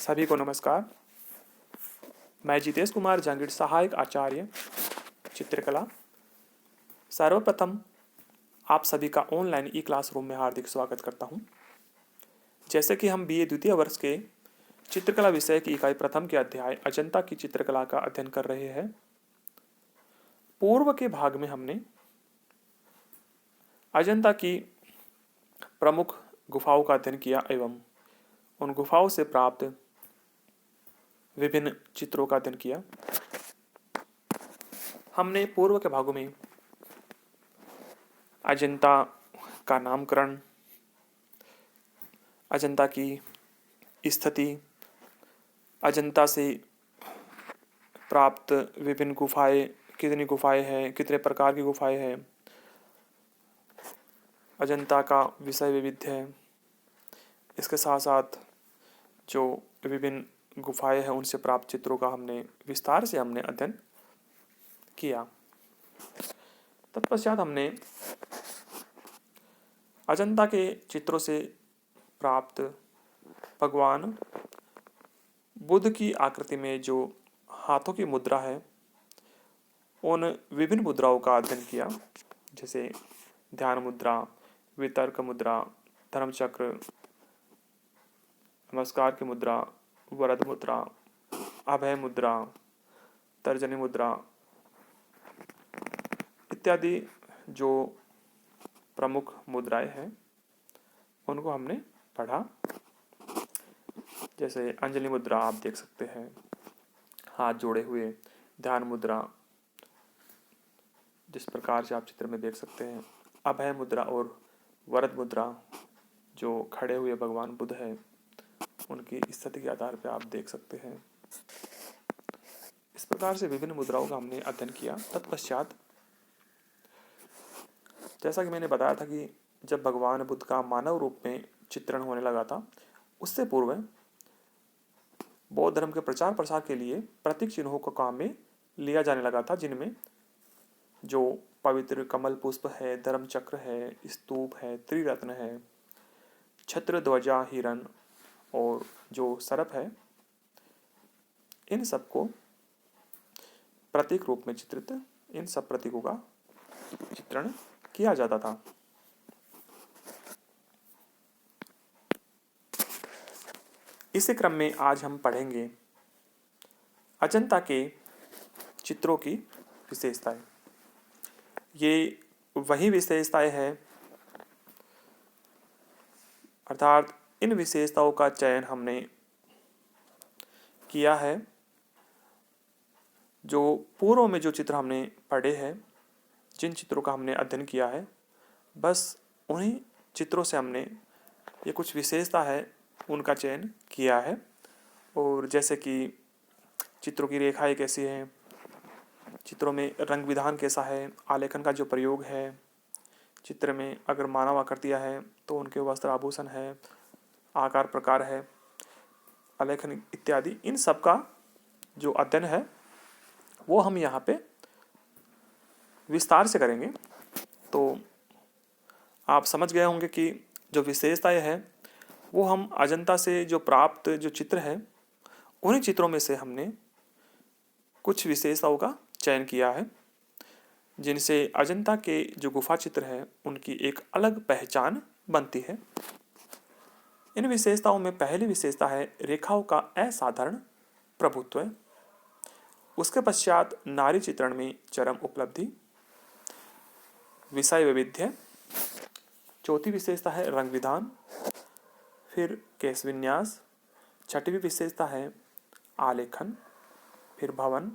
सभी को नमस्कार। मैं जितेश कुमार जांगिड़, सहायक आचार्य चित्रकला। सर्वप्रथम आप सभी का ऑनलाइन ई क्लासरूम में हार्दिक स्वागत करता हूं। जैसे कि हम बीए द्वितीय वर्ष के चित्रकला विषय की इकाई प्रथम के अध्याय अजंता की चित्रकला का अध्ययन कर रहे हैं। पूर्व के भाग में हमने अजंता की प्रमुख गुफाओं का अध्ययन किया एवं उन गुफाओं से प्राप्त विभिन्न चित्रों का अध्ययन किया। हमने पूर्व के भागों में अजंता का नामकरण, अजंता की स्थिति, अजंता से प्राप्त विभिन्न गुफाएं, कितनी गुफाएं हैं, कितने प्रकार की गुफाएं हैं, अजंता का विषय वैविध्य है। इसके साथ साथ जो विभिन्न गुफाएं हैं उनसे प्राप्त चित्रों का हमने विस्तार से अध्ययन किया। तत्पश्चात हमने अजंता के चित्रों से प्राप्त भगवान बुद्ध की आकृति में जो हाथों की मुद्रा है उन विभिन्न मुद्राओं का अध्ययन किया, जैसे ध्यान मुद्रा, वितर्क मुद्रा, धर्मचक्र, नमस्कार की मुद्रा, वरद मुद्रा, अभय मुद्रा, तर्जनी मुद्रा इत्यादि जो प्रमुख मुद्राएं हैं उनको हमने पढ़ा। जैसे अंजलि मुद्रा आप देख सकते हैं, हाथ जोड़े हुए, ध्यान मुद्रा जिस प्रकार से आप चित्र में देख सकते हैं, अभय मुद्रा और वरद मुद्रा जो खड़े हुए भगवान बुद्ध है उनकी स्थिति के आधार पर आप देख सकते हैं। इस प्रकार से विभिन्न मुद्राओं का हमने अध्ययन किया। तत्पश्चात जैसा कि मैंने बताया था कि जब भगवान बुद्ध का मानव रूप में चित्रण होने लगा था, उससे पूर्व बौद्ध धर्म के प्रचार प्रसार के लिए प्रतीक चिन्हों को काम में लिया जाने लगा था, जिनमें जो पवित्र कमल पुष्प है, धर्म चक्र है, स्तूप है, त्रिरत्न है, छत्र, ध्वजा, हिरण और जो सर्प है, इन सबको प्रतीक रूप में चित्रित, इन सब प्रतीकों का चित्रण किया जाता था। इसी क्रम में आज हम पढ़ेंगे अजंता के चित्रों की विशेषताएं। ये वही विशेषताएं हैं, अर्थात इन विशेषताओं का चयन हमने किया है। जो पूर्व में जो चित्र हमने पढ़े हैं, जिन चित्रों का हमने अध्ययन किया है, बस उन्हीं चित्रों से हमने ये कुछ विशेषता है उनका चयन किया है। और जैसे कि चित्रों की रेखाएं कैसी हैं, चित्रों में रंग विधान कैसा है, आलेखन का जो प्रयोग है, चित्र में अगर मानव आकृतियाँ हैं तो उनके वस्त्र आभूषण है, आकार प्रकार है, आलेखन इत्यादि, इन सब का जो अध्ययन है वो हम यहाँ पे विस्तार से करेंगे। तो आप समझ गए होंगे कि जो विशेषताएं हैं वो हम अजंता से जो प्राप्त जो चित्र है उन्हीं चित्रों में से हमने कुछ विशेषताओं का चयन किया है, जिनसे अजंता के जो गुफा चित्र है उनकी एक अलग पहचान बनती है। इन विशेषताओं में पहली विशेषता है रेखाओं का असाधारण प्रभुत्व। उसके पश्चात नारी चित्रण में चरम उपलब्धि, विषय वैविध्य। चौथी विशेषता है रंग विधान, फिर केश विन्यास। छठवीं विशेषता है आलेखन, फिर भवन,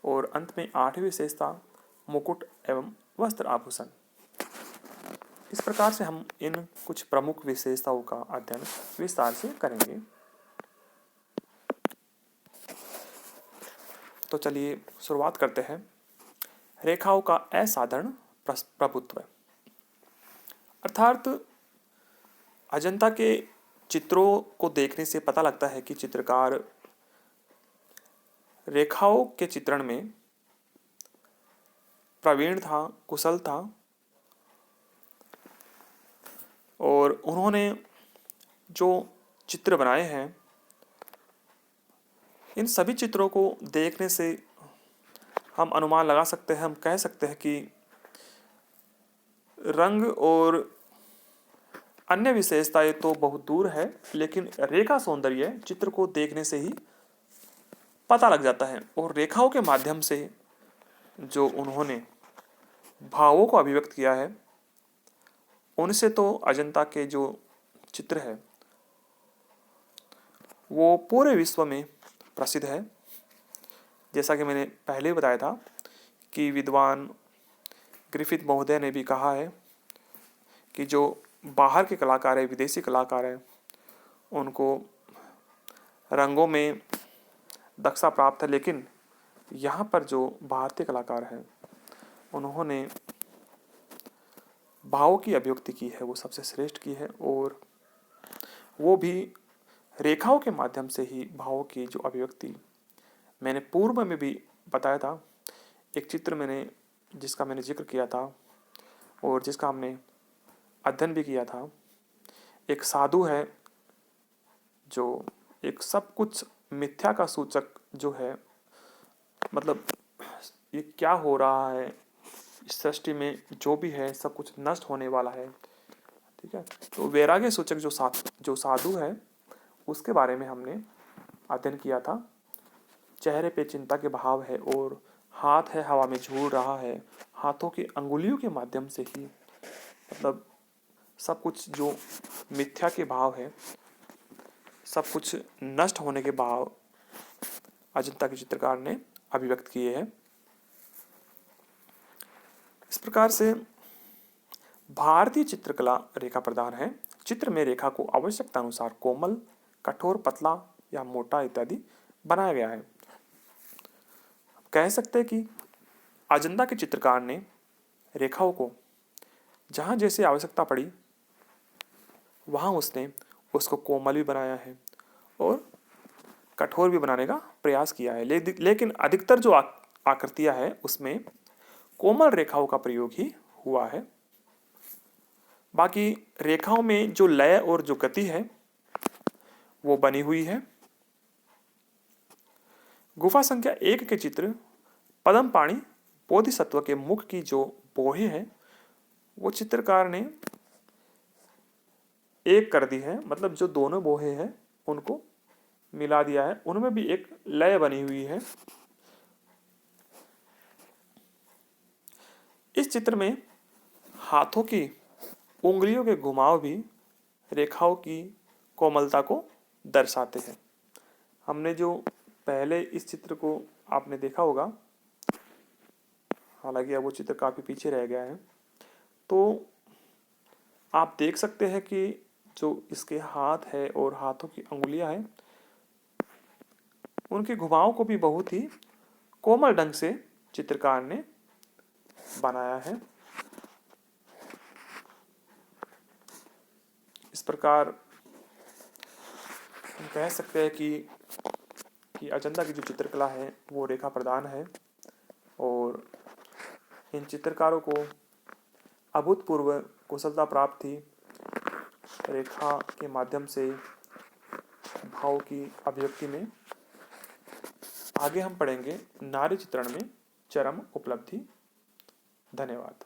और अंत में आठवीं विशेषता मुकुट एवं वस्त्र आभूषण। इस प्रकार से हम इन कुछ प्रमुख विशेषताओं का अध्ययन विस्तार से करेंगे। तो चलिए शुरुआत करते हैं। रेखाओं का असाधारण प्रभुत्व, अर्थात अजंता के चित्रों को देखने से पता लगता है कि चित्रकार रेखाओं के चित्रण में प्रवीण था, कुशल था, और उन्होंने जो चित्र बनाए हैं इन सभी चित्रों को देखने से हम अनुमान लगा सकते हैं, हम कह सकते हैं कि रंग और अन्य विशेषताएं तो बहुत दूर है, लेकिन रेखा सौंदर्य चित्र को देखने से ही पता लग जाता है। और रेखाओं के माध्यम से जो उन्होंने भावों को अभिव्यक्त किया है, उनसे तो अजंता के जो चित्र है वो पूरे विश्व में प्रसिद्ध है। जैसा कि मैंने पहले ही बताया था कि विद्वान ग्रिफिथ महोदय ने भी कहा है कि जो बाहर के कलाकार हैं, विदेशी कलाकार हैं, उनको रंगों में दक्षता प्राप्त है, लेकिन यहाँ पर जो भारतीय कलाकार हैं उन्होंने भावों की अभिव्यक्ति की है, वो सबसे श्रेष्ठ की है। और वो भी रेखाओं के माध्यम से ही भावों की जो अभिव्यक्ति, मैंने पूर्व में भी बताया था, एक चित्र जिसका मैंने जिक्र किया था और जिसका हमने अध्ययन भी किया था। एक साधु है जो एक सब कुछ मिथ्या का सूचक जो है, मतलब ये क्या हो रहा है इस सृष्टि में, जो भी है सब कुछ नष्ट होने वाला है, ठीक है। तो वैराग्य सूचक जो साधु है उसके बारे में हमने अध्ययन किया था। चेहरे पे चिंता के भाव है और हाथ है हवा में झूल रहा है, हाथों की अंगुलियों के माध्यम से ही मतलब सब कुछ जो मिथ्या के भाव है, सब कुछ नष्ट होने के भाव अजंता के चित्रकार ने अभिव्यक्त किए हैं। इस प्रकार से भारतीय चित्रकला रेखा प्रधान है। चित्र में रेखा को आवश्यकता अनुसार कोमल, कठोर, पतला या मोटा इत्यादि बनाया गया है। कह सकते हैं कि अजंता के चित्रकार ने रेखाओं को जहाँ जैसे आवश्यकता पड़ी वहाँ उसने उसको कोमल भी बनाया है और कठोर भी बनाने का प्रयास किया है। लेकिन अधिकतर जो आकृतियाँ है उसमें कोमल रेखाओं का प्रयोग ही हुआ है। बाकी रेखाओं में जो लय और जो गति है वो बनी हुई है। गुफा संख्या 1 के चित्र पद्मपाणि बोधिसत्व के मुख की जो बोहे हैं वो चित्रकार ने एक कर दी है, मतलब जो दोनों बोहे हैं उनको मिला दिया है, उनमें भी एक लय बनी हुई है। इस चित्र में हाथों की उंगलियों के घुमाव भी रेखाओं की कोमलता को दर्शाते हैं। हमने जो पहले इस चित्र को आपने देखा होगा, हालांकि अब वो चित्र काफ़ी पीछे रह गया है, तो आप देख सकते हैं कि जो इसके हाथ है और हाथों की अंगुलियां हैं उनके घुमाव को भी बहुत ही कोमल ढंग से चित्रकार ने बनाया है। इस प्रकार हम कह सकते हैं कि अजंता की जो चित्रकला है वो रेखा प्रधान है और इन चित्रकारों को अभूतपूर्व कुशलता प्राप्त थी रेखा के माध्यम से भाव की अभिव्यक्ति में। आगे हम पढ़ेंगे नारी चित्रण में चरम उपलब्धि। धन्यवाद।